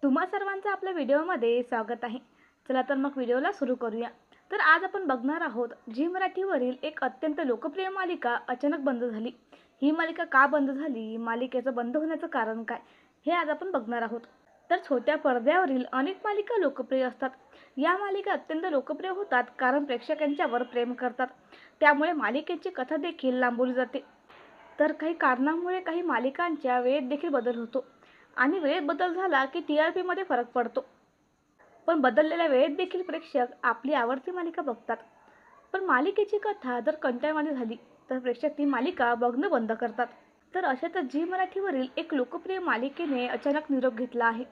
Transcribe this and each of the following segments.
तुम्हा सर्वांचं आपल्या व्हिडिओमध्ये स्वागत आहे। चला तर मग व्हिडिओला सुरू करूया। तर आज आपण बघणार आहोत झी मराठीवरील एक अत्यंत लोकप्रिय मालिका अचानक बंद झाली। ही मालिका का बंद झाली, मालिकेचं बंद होण्याचं कारण काय, हे आज आपण बघणार आहोत। तर छोट्या पडद्यावरील अनेक मालिका लोकप्रिय असतात। या मालिका अत्यंत लोकप्रिय होतात कारण प्रेक्षकांच्यावर प्रेम करतात, त्यामुळे मालिकेची कथा देखील लांबवली जाते। तर काही कारणांमुळे काही मालिकांच्या वेळेत देखील बदल होतो आणि वेळेत बदल झाला की टी-आर-पीमध्ये फरक पडतो। पण बदललेल्या वेळेत देखील प्रेक्षक आपली आवडती मालिका बघतात। पण मालिकेची कथा जर कंटाळवाणी झाली तर प्रेक्षक ती मालिका बघणं बंद करतात। तर अशातच झी मराठीवरील एक लोकप्रिय मालिकेने अचानक निरोप घेतला आहे।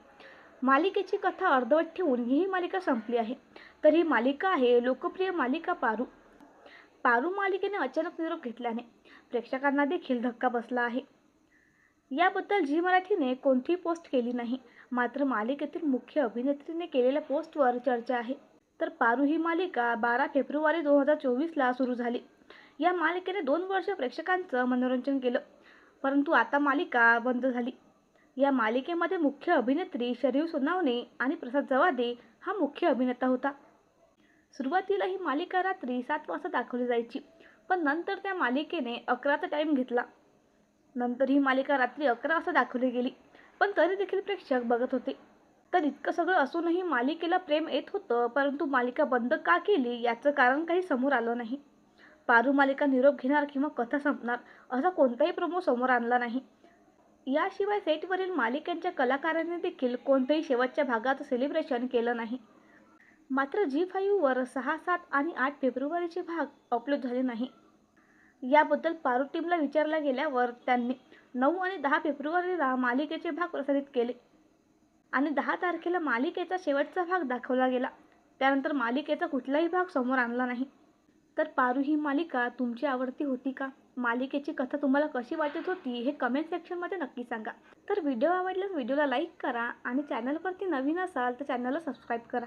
मालिकेची कथा अर्धवट ठेवून ही मालिका संपली आहे। तर ही मालिका आहे लोकप्रिय मालिका पारू। पारू मालिकेने अचानक निरोप घेतल्याने प्रेक्षकांना देखील धक्का बसला आहे। याबद्दल झी मराठीने कोणतीही पोस्ट केली नाही, मात्र मालिकेतील मुख्य अभिनेत्रीने केलेल्या पोस्टवर चर्चा आहे। तर पारू ही मालिका 12 फेब्रुवारी 2024ला सुरू झाली। या मालिकेने 2 वर्ष प्रेक्षकांचं मनोरंजन केलं, परंतु आता मालिका बंद झाली। या मालिकेमध्ये मुख्य अभिनेत्री शरीव सोनावणे आणि प्रसाद जवादे हा मुख्य अभिनेता होता। सुरुवातीला ही मालिका रात्री 7 वाजता दाखवली जायची, पण नंतर त्या मालिकेने 11चा टाईम घेतला। नंतर ही मालिका रात्री 11 वाजता दाखवली गेली, पण तरी देखील प्रेक्षक बघत होते। तर इतकं सगळं असूनही मालिकेला प्रेम येत होतं, परंतु मालिका बंद का केली याचं कारण काही समोर आलं नाही। पारू मालिका निरोप घेणार किंवा कथा संपणार असा कोणताही प्रोमो समोर आणला नाही। याशिवाय सेटवरील मालिकेच्या कलाकारांनी देखील कोणत्याही शेवटच्या भागाचं सेलिब्रेशन केलं नाही। मात्र झी5वर 6, 7 आणि 8 फेब्रुवारीचे भाग अपलोड झाले नाही। याबद्दल पारू टीमला विचारलं गेल्यावर त्यांनी 9 आणि 10 फेब्रुवारीला मालिकेचे भाग प्रसारित केले आणि 10 तारखेला मालिकेचा शेवटचा भाग दाखवला गेला। त्यानंतर मालिकेचा कुठलाही भाग समोर आणला नाही। तर पारू ही मालिका तुमची आवडती होती का? मालिकेची कथा तुम्हाला कशी वाटत होती हे कमेंट सेक्शनमध्ये नक्की सांगा। तर व्हिडिओ आवडल्यास व्हिडिओला लाईक करा आणि चॅनलवरती नवीन असाल तर चॅनलला सबस्क्राईब करा।